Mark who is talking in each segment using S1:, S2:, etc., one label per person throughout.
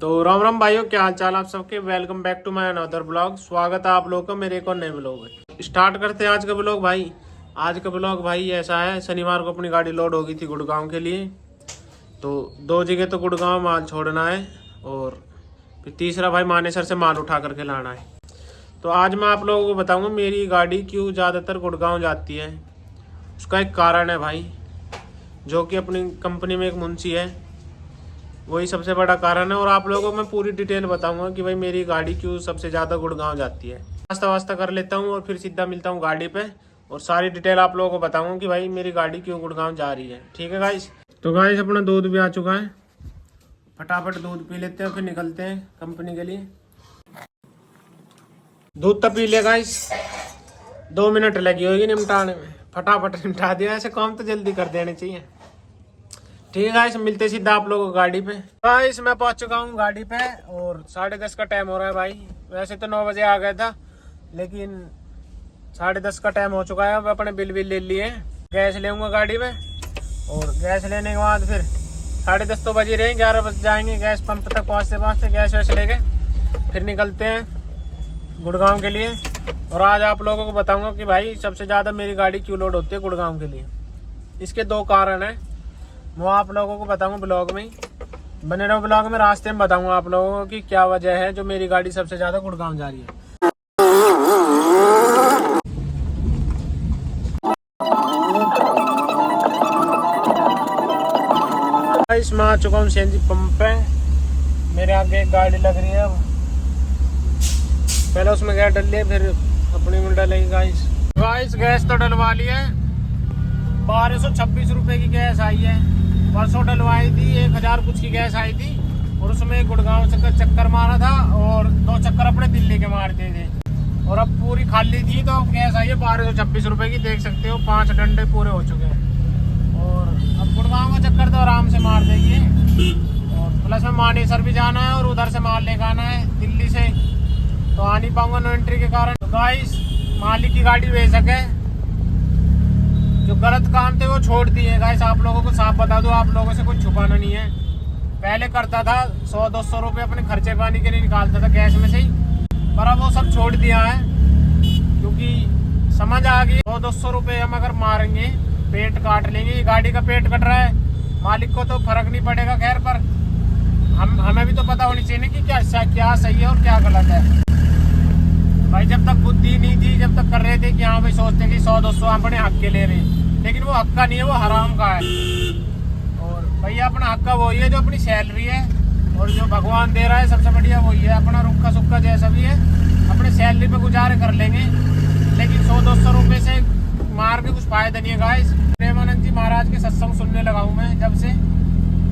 S1: तो राम राम भाइयों, क्या हाल चाल आप सबके। Welcome back to my another blog. स्वागत है आप लोगों का मेरे एक और नए ब्लॉग में। स्टार्ट करते हैं आज का ब्लॉग भाई। आज का ब्लॉग भाई ऐसा है, शनिवार को अपनी गाड़ी लोड हो गई थी गुड़गांव के लिए। तो 2 जगह तो गुड़गांव माल छोड़ना है और फिर तीसरा भाई मानेसर से माल उठा करके लाना है। तो आज मैं आप लोगों को बताऊँगा मेरी गाड़ी क्यों ज़्यादातर गुड़गांव जाती है। उसका एक कारण है भाई, जो कि अपनी कंपनी में एक मुंशी है, वही सबसे बड़ा कारण है। और आप लोगों को मैं पूरी डिटेल बताऊंगा कि भाई मेरी गाड़ी क्यों सबसे ज़्यादा गुड़गांव जाती है। नाश्ता वास्ता कर लेता हूँ और फिर सीधा मिलता हूँ गाड़ी पे और सारी डिटेल आप लोगों को बताऊंगा कि भाई मेरी गाड़ी क्यों गुड़गांव जा रही है। ठीक है गाइस। तो गाइस अपना दूध भी आ चुका है, फटाफट दूध पी लेते हैं फिर निकलते हैं कंपनी के लिए। दूध तो पी लिया गाइस, 2 मिनट लगी होगी निपटाने में, फटाफट निपटा दिया। ऐसे काम तो जल्दी कर देने चाहिए। ठीक है गाइस, मिलते सीधा आप लोगों को गाड़ी पे। गाइस मैं पहुंच चुका हूँ गाड़ी पे और 10:30 का टाइम हो रहा है भाई। वैसे तो 9 बजे आ गया था, लेकिन 10:30 का टाइम हो चुका है। अब अपने बिल ले लिए, गैस लेऊंगा गाड़ी में और गैस लेने के बाद फिर 10:30 तो बजे रहे, 11 बजे जाएंगे गैस पंप तक पहुँचते गैस वैस लेके फिर निकलते हैं गुड़गांव के लिए। और आज आप लोगों को बताऊंगा कि भाई सबसे ज़्यादा मेरी गाड़ी क्यों लोड होती है गुड़गांव के लिए। इसके 2 कारण हैं, वो आप लोगों को बताऊंगा ब्लॉग में ही। बने रहो ब्लॉग में, रास्ते में बताऊंगा आप लोगों को कि क्या वजह है जो मेरी गाड़ी सबसे ज्यादा गुड़गांव जा रही है। इसमें आ चुका हूँ सीएनजी पंप पे। मेरे आगे एक गाड़ी लग रही है, अब पहले उसमें गैस डल लिया फिर अपनी में डलेगी। गाइस गैस तो डलवा ली है, 1226 रुपए की गैस आई है। परसों डलवाई थी 1000 कुछ की गैस आई थी और उसमें गुड़गांव से चक्कर मारा था और 2 चक्कर अपने दिल्ली के मार दिए थे और अब पूरी खाली थी। तो गैस आई है 1226 रुपए की, देख सकते हो 5 डंडे पूरे हो चुके हैं। और अब गुड़गांव का चक्कर तो आराम से मार देगी। और प्लस में मानेसर भी जाना है और उधर से माल लेकर आना है दिल्ली से, तो आ नहीं पाऊंगा नो एंट्री के कारण। तो गाइस मालिक की गाड़ी बेचक है, जो गलत काम थे वो छोड़ दिए गाइस। आप लोगों को साफ बता दो, आप लोगों से कुछ छुपाना नहीं है। पहले करता था 100-200 रुपए अपने खर्चे पानी के लिए निकालता था गैस में से ही, पर अब वो सब छोड़ दिया है क्योंकि समझ आ गई 100-200 रुपए हम अगर मारेंगे पेट काट लेंगे। गाड़ी का पेट कट रहा है, मालिक को तो फर्क नहीं पड़ेगा खैर, पर हमें भी तो पता होनी चाहिए कि क्या सही है और क्या गलत है भाई। जब तक बुद्धि नहीं थी, जब तक कर रहे थे कि हाँ भाई सोचते कि 100-200 अपने हक के ले रहे, लेकिन वो हक का नहीं है, वो हराम का है। और भैया अपना हक का वही है जो अपनी सैलरी है और जो भगवान दे रहा है सबसे बढ़िया वही है। अपना रुक्का सुक्का जैसा भी है अपने सैलरी पे गुजारे कर लेंगे, लेकिन 100-200 रुपये से मार के कुछ फायदा नहीं है गाइस। प्रेमानंद जी महाराज के सत्संग सुनने लगा हूँ मैं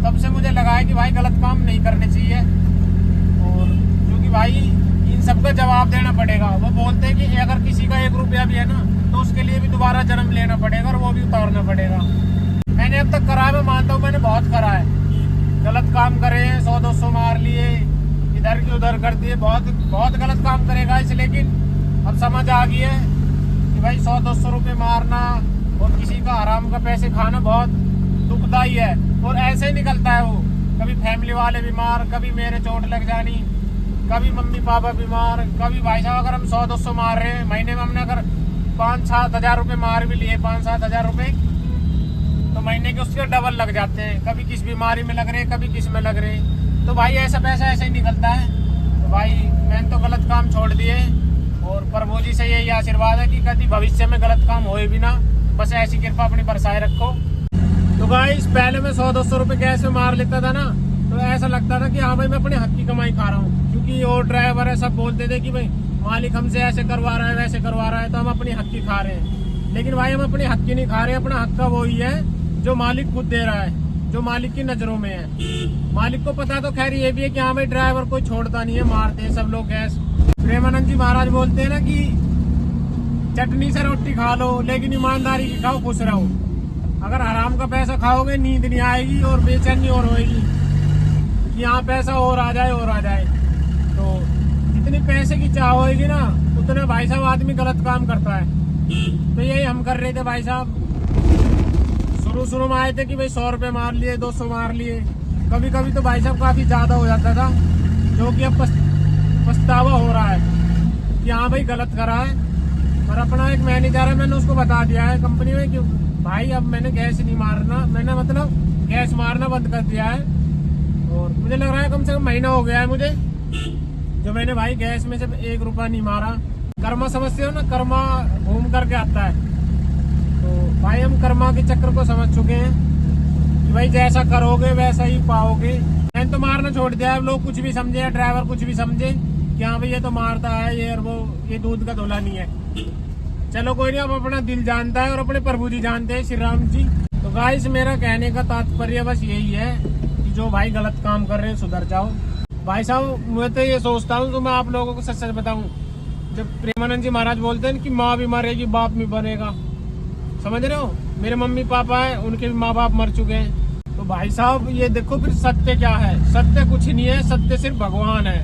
S1: तब से मुझे लगा है कि भाई गलत काम नहीं करने चाहिए। और क्योंकि भाई इन सबका जवाब देना पड़ेगा। वो बोलते हैं कि अगर किसी का 1 रुपया भी है ना तो उसके लिए भी दोबारा जन्म लेना पड़ेगा और वो भी उतारना पड़ेगा। मैंने अब तक करा है, मैं मानता हूँ मैंने बहुत करा है। गलत काम करे हैं, 100-200 मार लिए, इधर की उधर कर दिए, बहुत गलत काम करेगा इस। लेकिन अब समझ आ गई है कि भाई 100-200 रुपये मारना और किसी का हराम का पैसे खाना बहुत दुखदाई है। और ऐसे ही निकलता है वो, कभी फैमिली वाले बीमार, कभी मेरे चोट लग जानी, कभी मम्मी पापा बीमार, कभी भाई साहब अगर हम 100-200 मार रहे हैं महीने में, हमने अगर 5-7 हज़ार रुपये मार भी लिए, 5-7 हज़ार रुपये, तो महीने के उसके डबल लग जाते हैं। कभी किस बीमारी में लग रहे, कभी किस में लग रहे। तो भाई ऐसा पैसा ऐसे ही निकलता है। तो भाई मैंने तो गलत काम छोड़ दिए और प्रभु जी से यही आशीर्वाद है कि कभी भविष्य में गलत काम होए भी ना, बस ऐसी कृपा अपनी बरसाए रखो। तो गाइस पहले मैं 100-200 रुपये गैस में मार लेता था ना, तो ऐसा लगता था कि हाँ भाई मैं अपने हक की कमाई खा रहा हूँ, क्योंकि और ड्राइवर है सब बोलते थे कि भाई मालिक हमसे ऐसे करवा रहा है वैसे करवा रहा है, तो हम अपनी हक की खा रहे हैं। लेकिन भाई हम अपनी हक की नहीं खा रहे, अपना हक का वही है जो मालिक खुद दे रहा है, जो मालिक की नजरों में है। मालिक को पता तो खैर ये भी है कि हाँ भाई ड्राइवर कोई छोड़ता नहीं है, मारते हैं सब लोग गैस। प्रेमानंद जी महाराज बोलते हैं ना कि चटनी से रोटी खा लो लेकिन ईमानदारी की खाओ, खुश रहो। अगर हराम का पैसा खाओगे नींद नहीं आएगी और बेचैनी और होएगी कि यहाँ पैसा और आ जाए और आ जाए। तो जितनी पैसे की चाह होएगी ना उतने भाई साहब आदमी गलत काम करता है। तो यही हम कर रहे थे भाई साहब। शुरू में आए थे कि भाई 100 रुपये मार लिए, 200 मार लिए, कभी कभी तो भाई साहब काफ़ी ज़्यादा हो जाता था, जो कि अब पछतावा हो रहा है कि हाँ भाई गलत करा है। और अपना एक मैनेजर है, मैंने उसको बता दिया है कंपनी में कि भाई अब मैंने गैस नहीं मारना, मैंने मतलब गैस मारना बंद कर दिया है। और मुझे लग रहा है कम से कम महीना हो गया है मुझे जो मैंने भाई गैस में से 1 रुपया नहीं मारा। कर्मा समझते हो ना, कर्मा घूम करके आता है। तो भाई हम कर्मा के चक्कर को समझ चुके हैं कि भाई जैसा करोगे वैसा ही पाओगे। मैंने तो मारना छोड़ दिया है, लोग कुछ भी समझे या ड्राइवर कुछ भी समझे कि हाँ भाई ये तो मारता है, ये और वो, ये दूध का धोला नहीं है। चलो कोई नहीं, अब अपना दिल जानता है और अपने प्रभु जी जानते हैं, श्री राम जी। तो गाइस मेरा कहने का तात्पर्य बस यही है कि जो भाई गलत काम कर रहे हैं सुधर जाओ। भाई साहब मैं तो ये सोचता हूँ, तो मैं आप लोगों को सच सच बताऊं, जब प्रेमानंद जी महाराज बोलते हैं कि माँ भी मरेगी बाप भी बनेगा, समझ रहे हो, मेरे मम्मी पापा है, उनके भी माँ बाप मर चुके हैं। तो भाई साहब ये देखो फिर सत्य क्या है, सत्य कुछ नहीं है, सत्य सिर्फ भगवान है।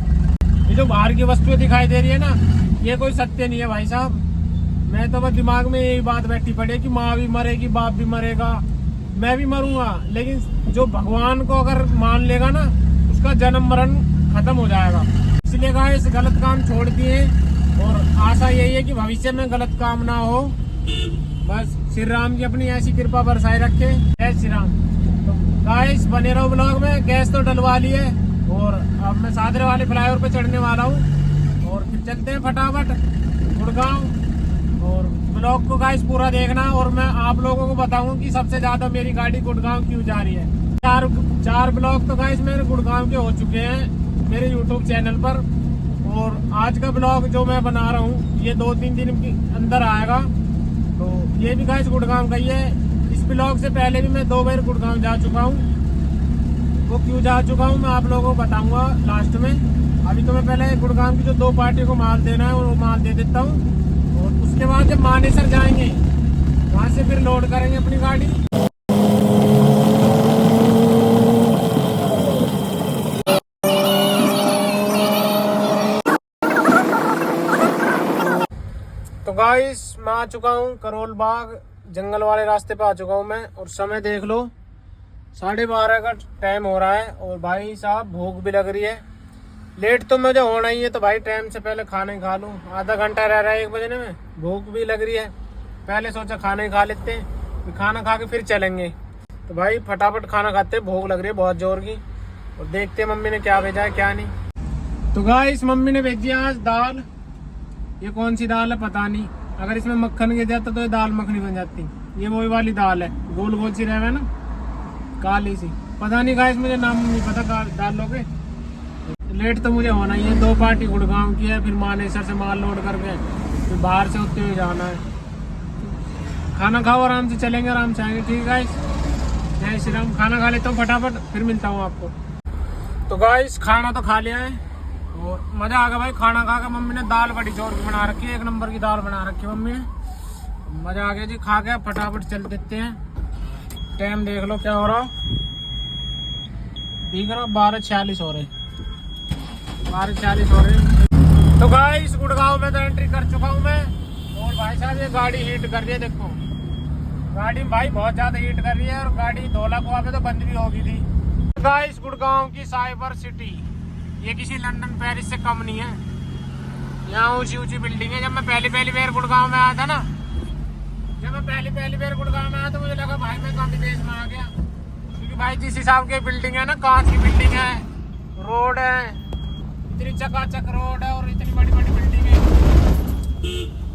S1: ये जो बाहर की वस्तुएं दिखाई दे रही है ना, ये कोई सत्य नहीं है भाई साहब। मैं तो बस दिमाग में यही बात बैठी पड़ी कि माँ भी मरेगी बाप भी मरेगा, मैं भी मरूंगा, लेकिन जो भगवान को अगर मान लेगा ना उसका जन्म मरण खत्म हो जाएगा। इसलिए कहा इस गलत काम छोड़ दिए और आशा यही है कि भविष्य में गलत काम ना हो। बस श्री राम जी अपनी ऐसी कृपा बरसाए रखे। जय श्री राम। तो गाइस बने रहो ब्लॉग में। गैस तो डलवा ली है और अब मैं सादरे वाले फ्लाईओवर पे चढ़ने वाला हूँ और फिर चलते हैं फटाफट गुड़गांव। और ब्लॉग को गाइस पूरा देखना और मैं आप लोगों को बताऊं कि सबसे ज्यादा मेरी गाड़ी गुड़गांव क्यों जा रही है। चार ब्लॉग तो गाइस मेरे गुड़गांव के हो चुके हैं मेरे यूट्यूब चैनल पर, और आज का ब्लॉग जो मैं बना रहा हूँ ये 2-3 दिन के अंदर आएगा। तो ये भी गाइस गुड़गांव का ही है। इस ब्लॉग से पहले भी मैं 2 बार गुड़गांव जा चुका हूँ, वो क्यों जा चुका हूँ मैं आप लोगों को बताऊंगा लास्ट में। अभी तो मैं पहले गुड़गांव की जो 2 पार्टियों को माल देना है वो माल दे देता हूँ, और उसके बाद जब मानेसर जाएंगे वहां से फिर लोड करेंगे अपनी गाड़ी। तो गाइस मैं आ चुका हूँ करोल बाग, जंगल वाले रास्ते पे आ चुका हूँ मैं। और समय देख लो 12:30 का टाइम हो रहा है और भाई साहब भूख भी लग रही है। लेट तो मुझे होना ही है, तो भाई टाइम से पहले खाना ही खा लूँ। आधा घंटा रह रहा है 1 बजने में, भूख भी लग रही है। पहले सोचा खाना ही खा लेते हैं, फिर खाना खा के फिर चलेंगे। तो भाई फटाफट खाना खाते हैं, भूख लग रही है बहुत जोर की। और देखते हैं मम्मी ने क्या भेजा है क्या नहीं। तो गाइस मम्मी ने भेजी आज दाल। ये कौन सी दाल है पता नहीं, अगर इसमें मक्खन गिर जाता तो ये दाल मखनी बन जाती। ये वही वाली दाल है, गोल गोल सी रहे ना, काली सी, पता नहीं गाइस मुझे नाम नहीं पता दाल लोगे। लेट तो मुझे होना ही है, 2 पार्टी गुड़गांव की है, फिर मानेसर से माल लोड करके फिर बाहर से होते हुए जाना है। खाना खाओ आराम से, चलेंगे आराम से आएंगे। ठीक है गाइस, जय श्री राम। खाना खा लेता हूँ फटाफट, फिर मिलता हूँ आपको। तो गाइस खाना तो खा लिया है और मजा आ गया भाई खाना खा के। मम्मी ने दाल बड़ी जोर की बना रखी है, 1 नंबर की दाल बना रखी है मम्मी ने। मजा आ गया जी, खा के फटाफट चल देते हैं। टाइम देख लो क्या हो रहा, ठीक है ना, 12:46 हो रहे, 12:40 हो रही। तो गाइस गुड़गांव में तो एंट्री कर चुका हूँ मैं। और भाई साहब ये गाड़ी हीट कर रही है, देखो गाड़ी भाई बहुत ज्यादा हीट कर रही है। और गाड़ी धोला कुआ पे तो बंद भी होगी थी। गाइस गुड़गांव की साइबर सिटी, ये किसी लंदन पेरिस से कम नहीं है। यहाँ ऊंची ऊंची बिल्डिंग है। जब मैं पहली बार गुड़गांव में आया था ना, जब मैं पहली बार गुड़गांव में आया तो मुझे लगा भाई मैं काफी देश में आ गया, क्योंकि भाई जिस हिसाब की बिल्डिंग है ना, कांच की बिल्डिंग है, रोड है, इतनी चकाचक रोड है और इतनी बड़ी बड़ी बिल्डिंग है।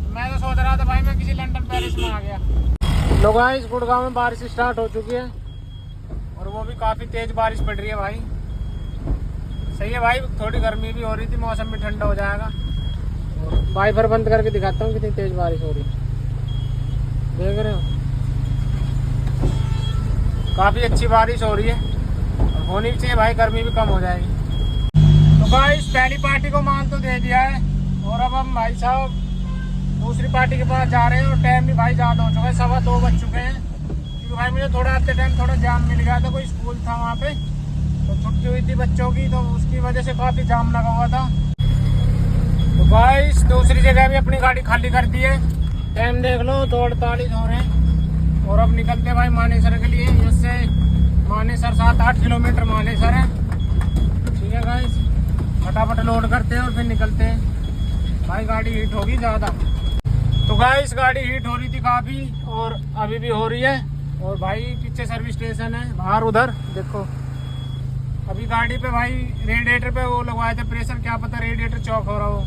S1: मैं तो सोच रहा था भाई मैं किसी लंदन पेरिस में आ गया। लोग इस गुड़गांव में बारिश स्टार्ट हो चुकी है और वो भी काफी तेज बारिश पड़ रही है भाई। सही है भाई, थोड़ी गर्मी भी हो रही थी, मौसम भी ठंडा हो जाएगा। और वाइपर बंद करके दिखाता हूँ कितनी तेज बारिश हो रही है, देख रहे हो, काफी अच्छी बारिश हो रही है और होनी भी चाहिए भाई, गर्मी भी कम हो जाएगी। तो गाइस पहली पार्टी को माल तो दे दिया है और अब हम भाई साहब दूसरी पार्टी के पास जा रहे हैं। और टाइम भी भाई ज़्यादा हो चुका है, 2:15 बज चुके हैं। क्योंकि भाई मुझे थोड़ा आते टाइम थोड़ा जाम मिल गया था, कोई स्कूल था वहाँ पे, तो छुट्टी हुई थी बच्चों की, तो उसकी वजह से काफ़ी जाम लगा हुआ था। तो गाइस दूसरी जगह भी अपनी गाड़ी खाली कर दी है। टाइम देख लो 2:48 हो रहे हैं और अब निकलते भाई मानेसर के लिए। इससे मानेसर 7-8 किलोमीटर मानेसर है। ठीक है गाइस, फटाफट लोड करते हैं और फिर निकलते हैं। भाई गाड़ी हीट होगी ज़्यादा। तो गाइस गाड़ी हीट हो रही थी काफ़ी और अभी भी हो रही है। और भाई पीछे सर्विस स्टेशन है बाहर, उधर देखो। अभी गाड़ी पे भाई रेडिएटर पे वो लगवाए थे प्रेशर, क्या पता रेडिएटर चौक हो रहा हो।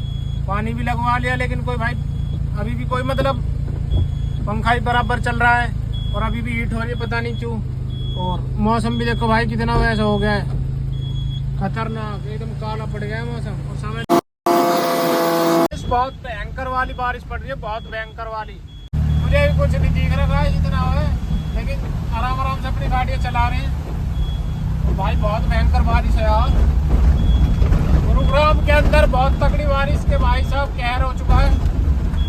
S1: पानी भी लगवा लिया लेकिन कोई भाई अभी भी कोई मतलब पंखा ही बराबर चल रहा है और अभी भी हीट हो रही है, पता नहीं क्यों। और मौसम भी देखो भाई कितना वैसा हो गया है, खतरनाक, एकदम काला पड़ गया है मौसम। और समय बहुत भयंकर वाली बारिश पड़ रही है, बहुत भयंकर वाली। मुझे भी कुछ नहीं दिख रहा है जितना है, लेकिन आराम आराम से अपनी गाड़ियाँ चला रहे हैं। तो भाई बहुत भयंकर बारिश है यार। गुरुग्राम के अंदर बहुत तगड़ी बारिश के भाई साहब कहर हो चुका है।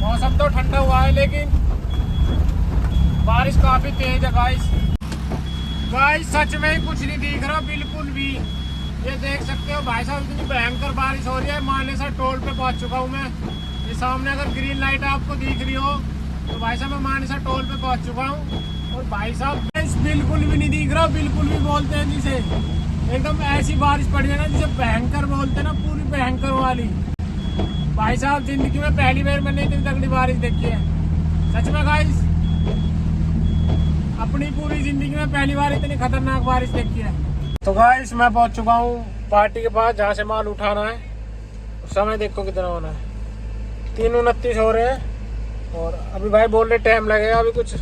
S1: मौसम तो ठंडा हुआ है लेकिन बारिश काफी तेज है गाइस। गाइस सच में ही कुछ नहीं दिख रहा बिल्कुल भी। ये देख सकते हो भाई साहब इतनी भयंकर बारिश हो रही है। मानेसर टोल पे पहुंच चुका हूँ मैं। ये सामने अगर ग्रीन लाइट आपको दिख रही हो तो भाई साहब मैं मानेसर टोल पे पहुंच चुका हूँ। और भाई साहब बिल्कुल भी नहीं दिख रहा, बिल्कुल भी बोलते हैं जिसे एकदम ऐसी बारिश पड़ जाए ना जिसे भयंकर बोलते हैं ना, पूरी भयंकर वाली। भाई साहब जिंदगी में पहली बार मैंने इतनी तगड़ी बारिश देखी है सच में गाइस। अपनी पूरी जिंदगी में पहली बार इतनी खतरनाक बारिश देखी है। तो गाइस मैं पहुंच चुका हूँ पार्टी के पास जहाँ से माल उठाना है। समय देखो कितना होना है, 3:29 हो रहे हैं। और अभी भाई बोल रहे टाइम लगेगा, अभी कुछ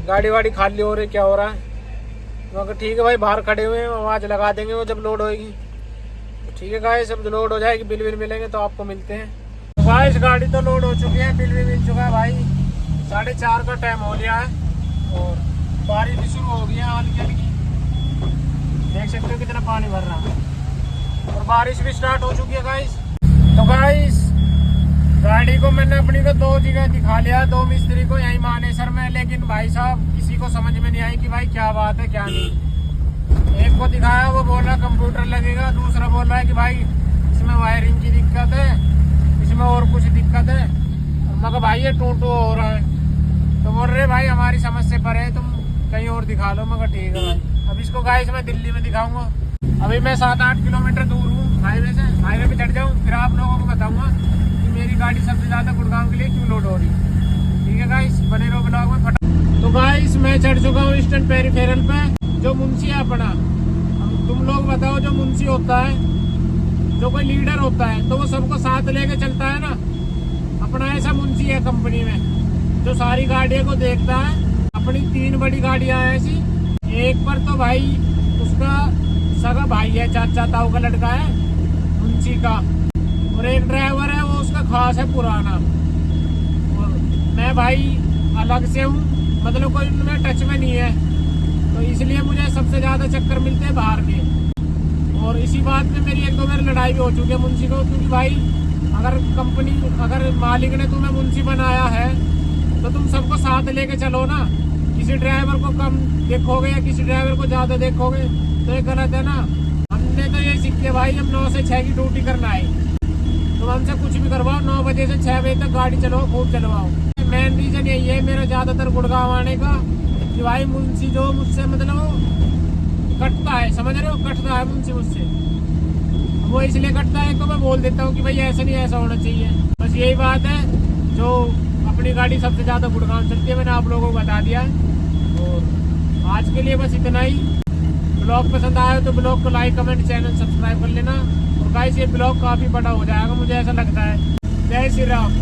S1: गाड़ी वाड़ी खाली हो रही, क्या हो रहा है। मगर ठीक है भाई, बाहर खड़े हुए हैं, आवाज़ लगा देंगे वो जब लोड होएगी। तो ठीक है गाइस, जब लोड हो जाएगी बिल विल मिलेंगे तो आपको मिलते हैं। तो गाइस गाड़ी तो लोड हो चुकी है, बिल भी मिल चुका है भाई। 4:30 का टाइम हो गया है और बारिश भी शुरू हो गई है हल्की हल्की। देख सकते हो कितना पानी भर रहा है और बारिश भी स्टार्ट हो चुकी है गाइस। तो गाइस गाड़ी को मैंने अपनी को 2 जगह दिखा लिया, 2 मिस्त्री को यहीं मानेसर में, लेकिन भाई साहब किसी को समझ में नहीं आई कि भाई क्या बात है क्या नहीं। एक को दिखाया, वो बोल रहा कंप्यूटर लगेगा, दूसरा बोल रहा है कि भाई इसमें वायरिंग की दिक्कत है, इसमें और कुछ दिक्कत है। मगर भाई ये टू हो रहा है। तो बोल रहे भाई हमारी समझ से परे है, तुम कहीं और दिखा लो। मगर ठीक है भाई, अब इसको गाइस मैं दिल्ली में दिखाऊंगा। अभी मैं 7-8 किलोमीटर दूर हूँ हाईवे से, हाईवे पे चढ़ जाऊँ फिर आप लोगों को बताऊंगा कि मेरी गाड़ी सबसे ज़्यादा गुड़गांव के लिए क्यों लोड हो रही है। ठीक है गाइस, बने रहो ब्लॉग में फटा। तो गाइस मैं चढ़ चुका हूँ ईस्टर्न पेरिफेरल पे, जो मुंशी है अपना। अब तुम लोग बताओ, जो मुंशी होता है, जो कोई लीडर होता है, तो वो सबको साथ लेके चलता है ना। अपना ऐसा मुंशी है कंपनी में जो सारी गाड़ियों को देखता है। अपनी 3 बड़ी गाड़ियाँ हैं ऐसी, एक पर तो भाई उसका सगा भाई है, चाचा ताऊ का लड़का है मुंशी का, और एक ड्राइवर है वो उसका खास है पुराना। और मैं भाई अलग से हूँ, मतलब कोई उनमें टच में नहीं है, तो इसलिए मुझे सबसे ज़्यादा चक्कर मिलते हैं बाहर के। और इसी बात में मेरी 1-2 बार लड़ाई भी हो चुकी है मुंशी को, क्योंकि भाई अगर मालिक ने तुम्हें मुंशी बनाया है तो तुम सबको साथ लेके चलो ना। किसी ड्राइवर को कम देखोगे या किसी ड्राइवर को ज़्यादा देखोगे तो ये गलत है ना। हमने तो ये सीखे भाई, जब 9 से 6 की ड्यूटी करना है तो हमसे कुछ भी करवाओ, 9 बजे से 6 बजे तक गाड़ी चलाओ, खूब चलवाओ। मेन रीज़न यही है मेरा ज़्यादातर गुड़गांव आने का, कि भाई मुंशी जो मुझसे मतलब कटता है, समझ रहे हो, कटता है मुंशी मुझसे। वो इसलिए कटता है तो मैं बोल देता हूँ कि भाई ऐसा नहीं, ऐसा होना चाहिए। बस यही बात है, जो अपनी गाड़ी सबसे ज़्यादा गुड़गांव चलती है, मैंने आप लोगों को बता दिया है। और आज के लिए बस इतना ही। ब्लॉग पसंद आया तो ब्लॉग को लाइक कमेंट चैनल सब्सक्राइब कर लेना। और गाइस ये ब्लॉग काफ़ी बड़ा हो जाएगा मुझे ऐसा लगता है। जय श्री राम।